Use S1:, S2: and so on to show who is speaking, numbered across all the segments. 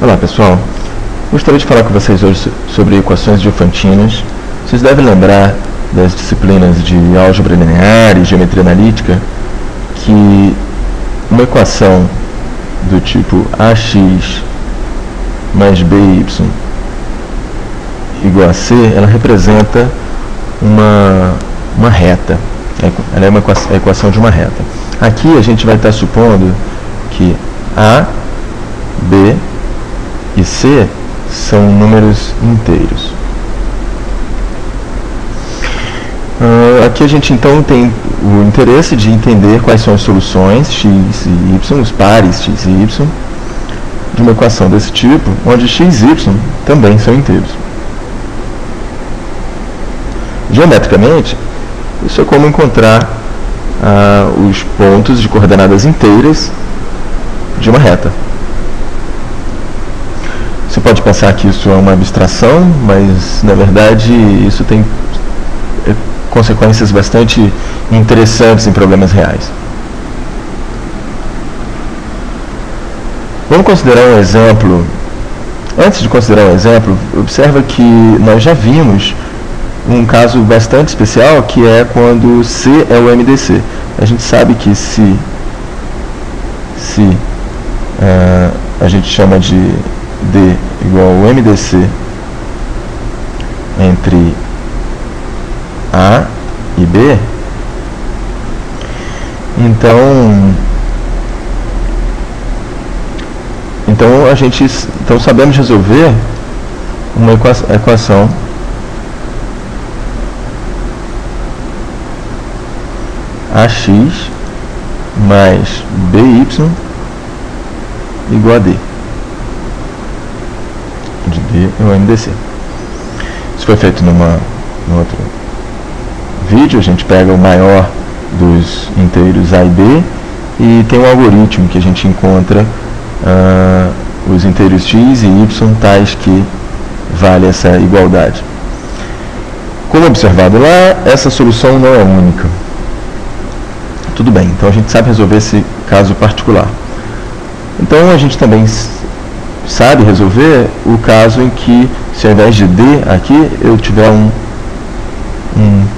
S1: Olá pessoal, gostaria de falar com vocês hoje sobre equações diofantinas. Vocês devem lembrar das disciplinas de álgebra linear e geometria analítica que uma equação do tipo ax mais by igual a c, ela representa uma reta. Ela é a equação de uma reta. Aqui a gente vai estar supondo que a, b e c são números inteiros. Aqui a gente então tem o interesse de entender quais são as soluções x e y, os pares x e y, de uma equação desse tipo, onde x e y também são inteiros. Geometricamente, isso é como encontrar os pontos de coordenadas inteiras de uma reta. Você pode pensar que isso é uma abstração, mas na verdade isso tem consequências bastante interessantes em problemas reais. Vamos considerar um exemplo. Antes de considerar um exemplo, observa que nós já vimos um caso bastante especial, que é quando C é o MDC. A gente sabe que se a gente chama de D igual ao MDC entre A e B, então sabemos resolver uma equação AX mais BY igual a D, onde D é o MDC. Isso foi feito no outro vídeo. A gente pega o maior dos inteiros A e B e tem um algoritmo que a gente encontra os inteiros x e y tais que vale essa igualdade. Como observado lá, essa solução não é única. Tudo bem, então a gente sabe resolver esse caso particular. Então a gente também sabe resolver o caso em que, se ao invés de D aqui, eu tiver um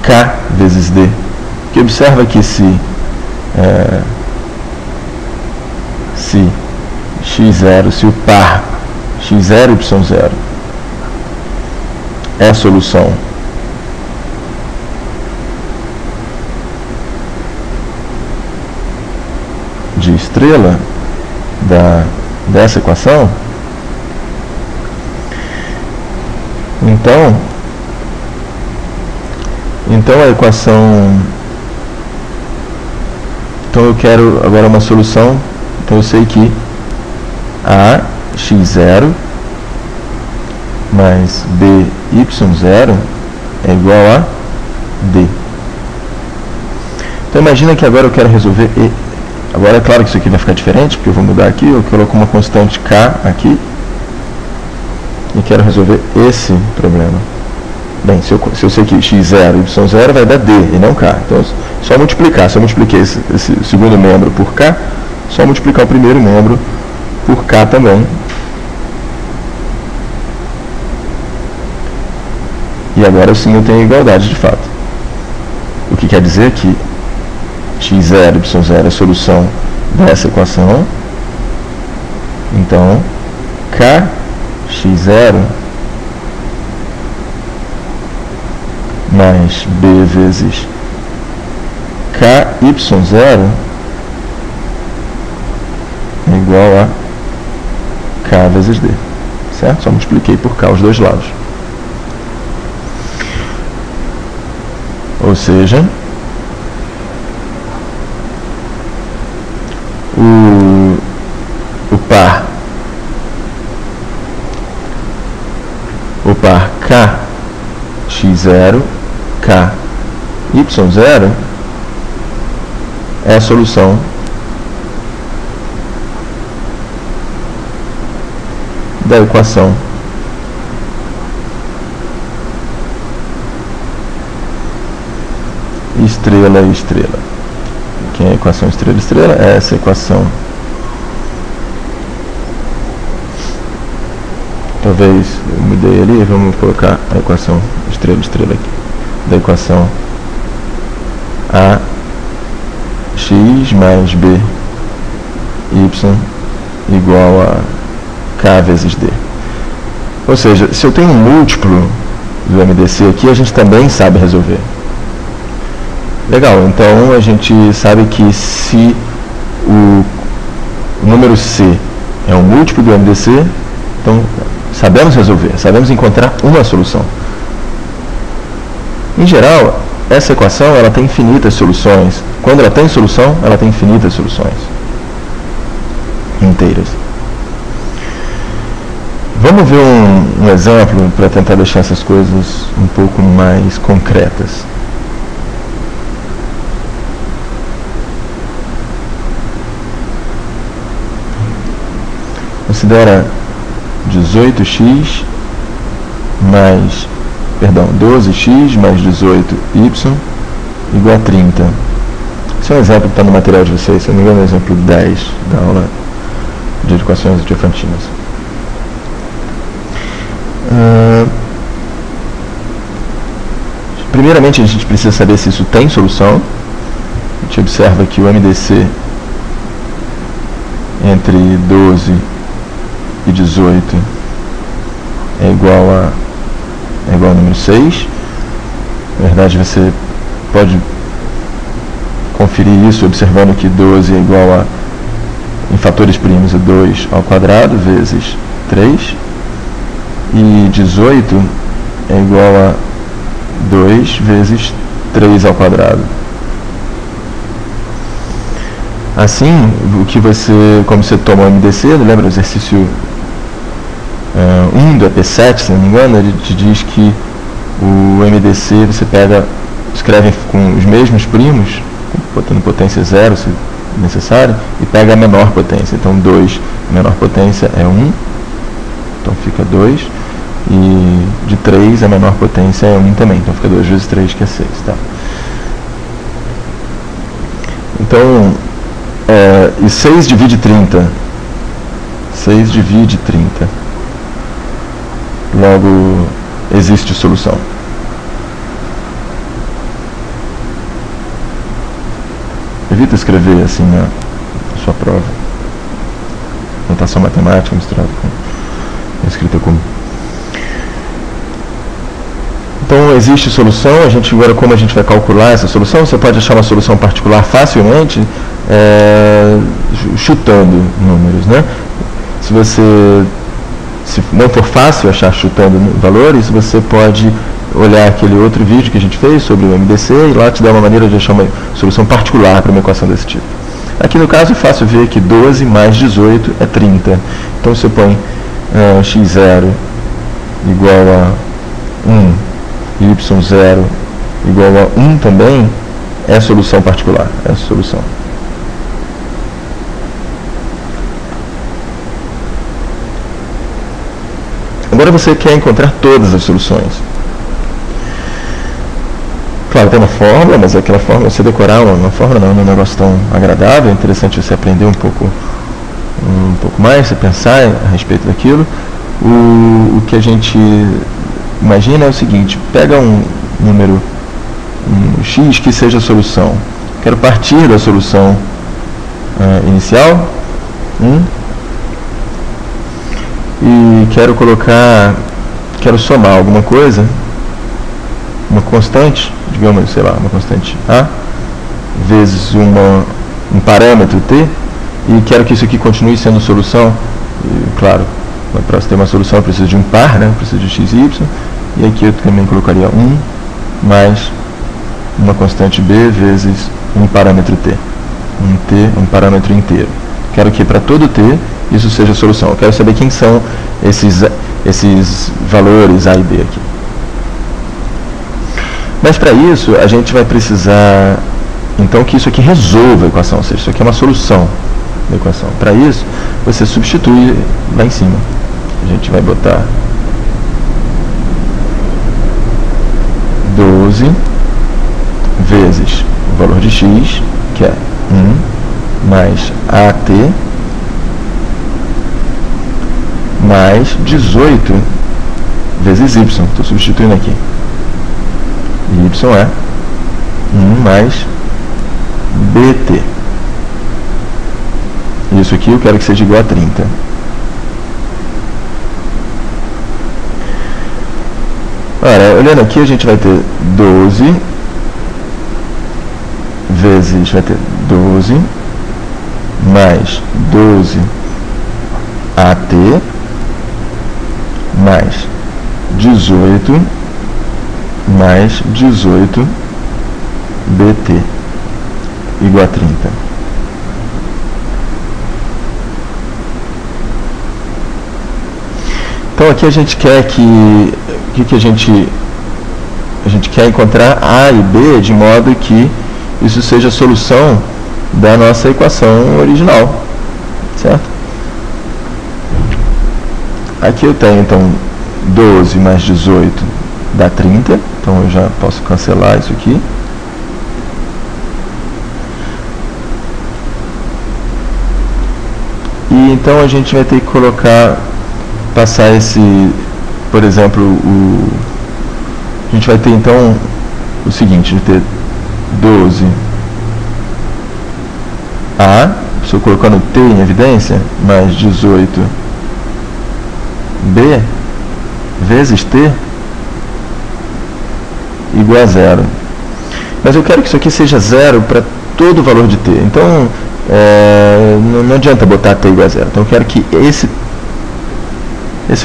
S1: K vezes D. Que observa que se x0, se o par x0 e y0 é a solução de estrela dessa equação, então a equação, então eu quero agora uma solução. Então eu sei que a x0 mais by0 é igual a d. Então imagina que agora eu quero resolver e. Agora é claro que isso aqui vai ficar diferente, porque eu vou mudar aqui, eu coloco uma constante k aqui e quero resolver esse problema. Bem, se eu sei que x0 e y0 vai dar d e não k, então só multiplicar. Se eu multipliquei esse segundo membro por k, só multiplicar o primeiro membro por k também. E agora sim eu tenho igualdade de fato. O que quer dizer que x0 e y0 é a solução dessa equação. Então, kx0 mais b vezes ky0 é igual a k vezes d, certo? Só multipliquei por k os dois lados. Ou seja, o par kx0, ky0 é a solução da equação estrela e estrela. Que é a equação estrela-estrela, é essa equação talvez eu mudei ali, vamos colocar a equação estrela aqui, da equação ax mais b y igual a k vezes d. Ou seja, se eu tenho um múltiplo do MDC aqui, a gente também sabe resolver. Legal, então a gente sabe que se o número C é um múltiplo do MDC, então sabemos resolver, sabemos encontrar uma solução. Em geral, essa equação ela tem infinitas soluções. Quando ela tem solução, ela tem infinitas soluções inteiras. Vamos ver um exemplo para tentar deixar essas coisas um pouco mais concretas. Considera 18x mais, 12x mais 18y igual a 30. Esse é um exemplo que está no material de vocês, se não me engano é o exemplo 10 da aula de equações diofantinas. Primeiramente a gente precisa saber se isso tem solução. A gente observa que o MDC entre 12 e 18 é igual ao número 6. Na verdade, você pode conferir isso observando que 12 é igual em fatores primos a 2 ao quadrado vezes 3. E 18 é igual a 2 vezes 3 ao quadrado. Assim, como você toma o MDC, lembra o exercício 1 do EP7, se não me engano, ele te diz que o MDC você escreve com os mesmos primos, botando potência 0 se necessário, e pega a menor potência. Então 2, a menor potência é 1, então fica 2, e de 3 a menor potência é 1 também, então fica 2 vezes 3, que é 6. Tá? Então, e 6 divide 30. 6 divide 30. Logo, existe solução. Evita escrever assim na sua prova. Notação matemática misturada com escrita comum. Então, existe solução. Agora, como a gente vai calcular essa solução? Você pode achar uma solução particular facilmente chutando números, né? Se não for fácil achar chutando valores, você pode olhar aquele outro vídeo que a gente fez sobre o MDC e lá te dá uma maneira de achar uma solução particular para uma equação desse tipo. Aqui no caso é fácil ver que 12 mais 18 é 30. Então você põe x0 igual a 1 e y0 igual a 1 também, é a solução particular, é a solução. Agora você quer encontrar todas as soluções. Claro, tem uma fórmula, mas aquela fórmula, você decorar uma fórmula não é um negócio tão agradável. É interessante você aprender um pouco mais, você pensar a respeito daquilo. O que a gente imagina é o seguinte: pega um número x que seja a solução. Quero partir da solução inicial, 1, e quero somar alguma coisa, uma constante, digamos, sei lá, uma constante a, vezes um parâmetro t, e quero que isso aqui continue sendo solução. E, claro, para ter uma solução eu preciso de um par, né? Eu preciso de x e y, e aqui eu também colocaria 1 mais uma constante b vezes um parâmetro t, um parâmetro inteiro. Quero que para todo t isso seja a solução. Eu quero saber quem são esses valores a e b aqui. Mas para isso a gente vai precisar então que isso aqui resolva a equação, ou seja, isso aqui é uma solução da equação. Para isso você substitui lá em cima. A gente vai botar 12 vezes o valor de x, que é 1, mais at mais 18 vezes y. Estou substituindo aqui. Y é 1 mais bt. Isso aqui eu quero que seja igual a 30. Ora, olhando aqui, a gente vai ter 12 vezes, vai ter 12 mais 12 AT mais 18 mais 18 BT igual a 30. Então aqui a gente quer que a gente quer encontrar A e B de modo que isso seja a solução da nossa equação original, certo? Aqui eu tenho então 12 mais 18 dá 30, então eu já posso cancelar isso aqui. E então a gente vai ter que passar esse, por exemplo, a gente vai ter então o seguinte, vai ter 12A, estou colocando T em evidência, mais 18B vezes T igual a 0. Mas eu quero que isso aqui seja 0 para todo o valor de T. Então, não adianta botar T igual a 0. Então eu quero que esse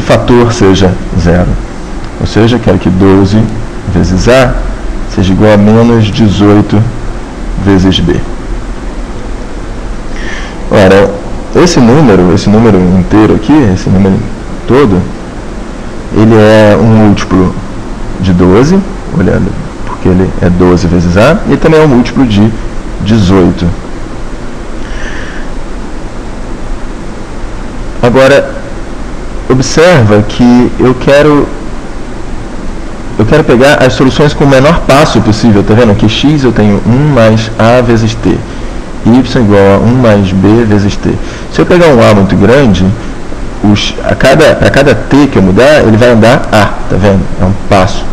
S1: fator seja 0. Ou seja, eu quero que 12 vezes A seja igual a menos 18 vezes B. Ora, esse número inteiro aqui, esse número todo, ele é um múltiplo de 12, olhando, porque ele é 12 vezes A, e também é um múltiplo de 18. Agora, observa que eu quero pegar as soluções com o menor passo possível, tá vendo? Que x eu tenho 1 mais a vezes t, y igual a 1 mais b vezes t. Se eu pegar um a muito grande, a cada t que eu mudar, ele vai andar a, tá vendo? É um passo.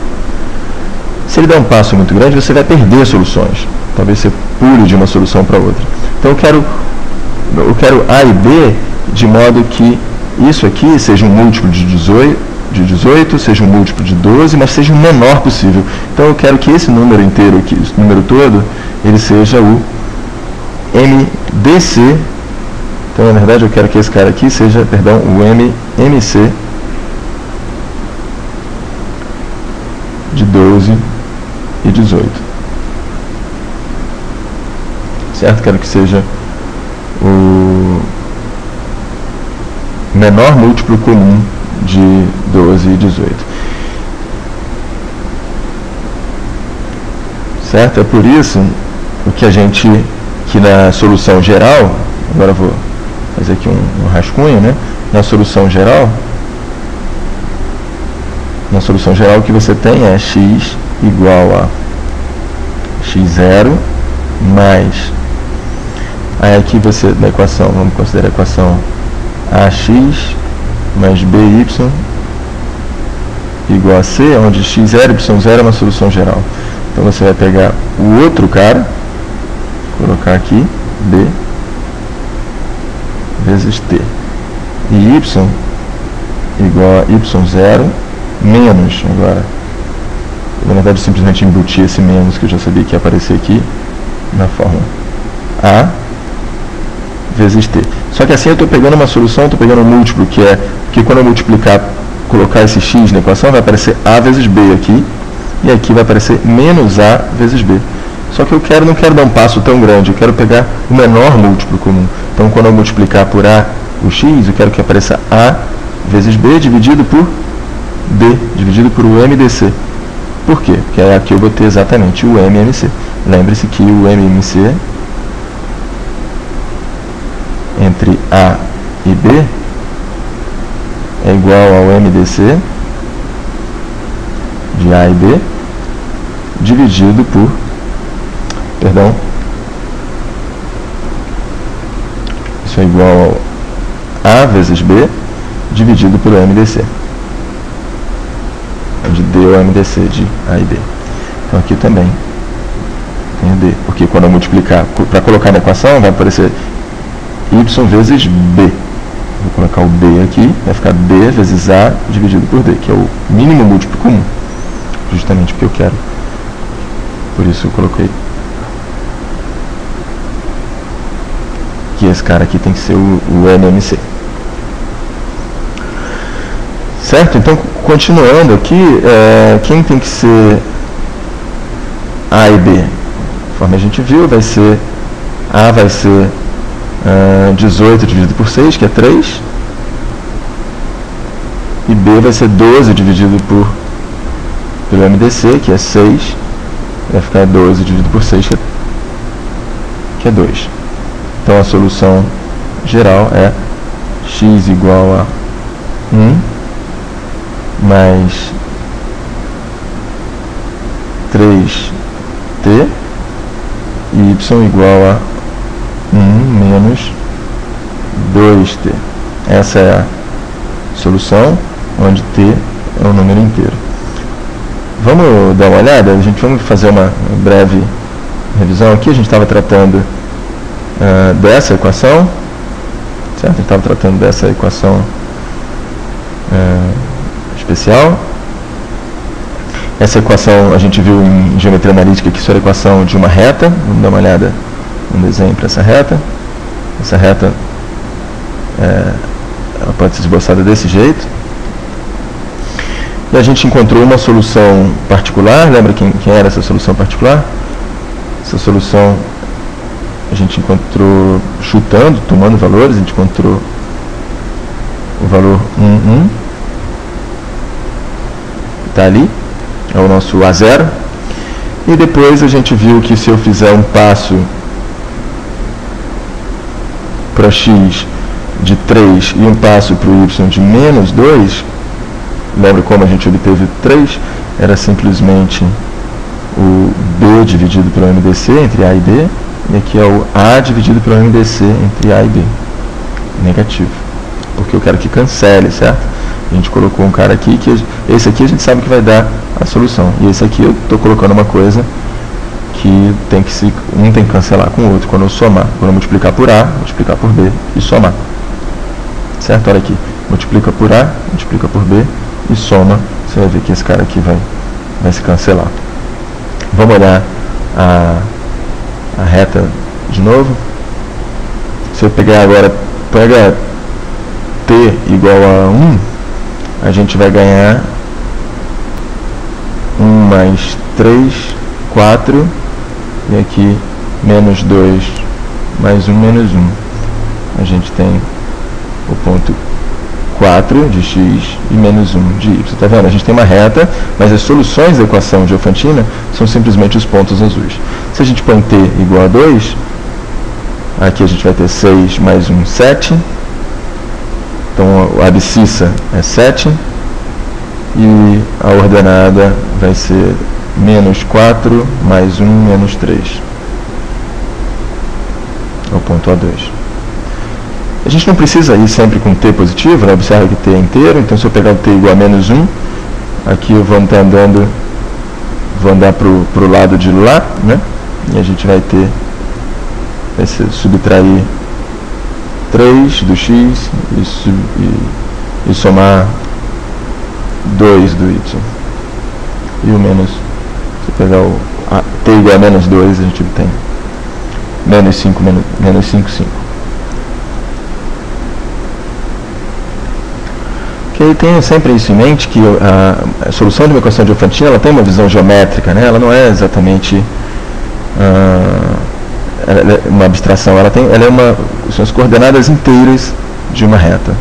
S1: Se ele der um passo muito grande, você vai perder soluções. Talvez você pule de uma solução para outra. Então eu quero a e b de modo que isso aqui seja um múltiplo de 18, seja um múltiplo de 12, mas seja o menor possível. Então eu quero que esse número inteiro aqui, esse número todo, ele seja o MDC. Então, na verdade, eu quero que esse cara aqui seja, perdão, o MMC de 12 e 18. Certo? Quero que seja o menor múltiplo comum de 12 e 18. Certo? É por isso que na solução geral, agora eu vou fazer aqui um rascunho, né? Na solução geral o que você tem é x igual a x0 mais, aí aqui você, na equação, vamos considerar a equação ax mais by igual a c, onde x0 e y0 é uma solução geral. Então você vai pegar o outro cara, colocar aqui, b vezes t, e y igual a y0 menos, agora, na verdade eu simplesmente embuti esse menos, que eu já sabia que ia aparecer aqui, na fórmula a vezes t. Só que assim eu estou pegando uma solução, estou pegando um múltiplo, que quando eu multiplicar, colocar esse x na equação, vai aparecer a vezes b aqui, e aqui vai aparecer menos a vezes b. Só que eu não quero dar um passo tão grande, eu quero pegar o menor múltiplo comum. Então, quando eu multiplicar por a o x, eu quero que apareça a vezes b dividido por d, dividido por o MDC. Por quê? Porque aqui eu botei exatamente o MMC. Lembre-se que o MMC entre a e b é igual ao MDC de a e b dividido por, perdão, isso é igual a vezes b dividido por MDC, onde D é o MDC de A e B. Então aqui também tem o D, porque quando eu multiplicar, para colocar na equação, vai aparecer Y vezes B. Vou colocar o B aqui, vai ficar B vezes A dividido por D, que é o mínimo múltiplo comum, justamente porque eu quero. Por isso eu coloquei que esse cara aqui tem que ser o NMC. Certo? Então, continuando aqui, quem tem que ser A e B? Conforme a gente viu, vai ser A vai ser 18 dividido por 6, que é 3, e B vai ser 12 dividido pelo MDC, que é 6, vai ficar 12 dividido por 6, que é 2. Então a solução geral é x igual a 1 mais 3t e y igual a 1 menos 2t. Essa é a solução, onde t é um número inteiro. Vamos dar uma olhada? Vamos fazer uma breve revisão aqui. A gente estava tratando dessa equação, certo? A gente estava tratando dessa equação especial. Essa equação a gente viu em geometria analítica que isso era a equação de uma reta. Vamos dar uma olhada no desenho para essa reta. Essa reta ela pode ser esboçada desse jeito. E a gente encontrou uma solução particular. Lembra quem era essa solução particular? Essa solução a gente encontrou chutando, tomando valores. A gente encontrou o valor 1, está ali, é o nosso A0. E depois a gente viu que se eu fizer um passo para x de 3 e um passo para o y de menos 2, lembra como a gente obteve 3? Era simplesmente o B dividido pelo MDC entre A e B, e aqui é o A dividido pelo MDC entre A e B, negativo, porque eu quero que cancele, certo? A gente colocou um cara aqui, que esse aqui a gente sabe que vai dar a solução, e esse aqui eu estou colocando uma coisa que um tem que cancelar com o outro quando eu somar. Quando eu multiplicar por A, multiplicar por B e somar, certo? Olha aqui, multiplica por A, multiplica por B e soma, você vai ver que esse cara aqui vai se cancelar. Vamos olhar a reta de novo. Se eu pegar agora, pega t igual a 1, a gente vai ganhar 1 mais 3, 4, e aqui menos 2 mais 1 menos 1. A gente tem o ponto 4 de x e menos 1 de y. Está vendo? A gente tem uma reta, mas as soluções da equação de Diofantina são simplesmente os pontos azuis. Se a gente põe t igual a 2, aqui a gente vai ter 6 mais 1, 7. Então a abscissa é 7. E a ordenada vai ser menos 4 mais 1 menos 3. É o ponto A2. A gente não precisa ir sempre com t positivo, né? Observa que t é inteiro, então se eu pegar o t igual a menos 1, aqui eu vou estar andando, vou andar para o lado de lá, né? E a gente vai subtrair 3 do x e somar 2 do y. E o menos, se pegar o t igual a menos 2, a gente tem menos 5, 5. Ok, tenha sempre isso em mente, que a solução de uma equação de Diofantina, ela tem uma visão geométrica, né? Ela não é exatamente uma abstração, são as coordenadas inteiras de uma reta.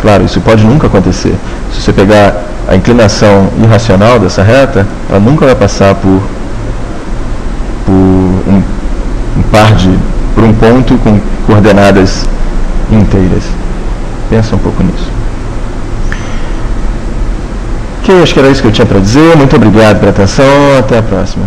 S1: Claro, isso pode nunca acontecer. Se você pegar a inclinação irracional dessa reta, ela nunca vai passar por um ponto com coordenadas inteiras. Pensa um pouco nisso. Ok, acho que era isso que eu tinha para dizer. Muito obrigado pela atenção. Até a próxima.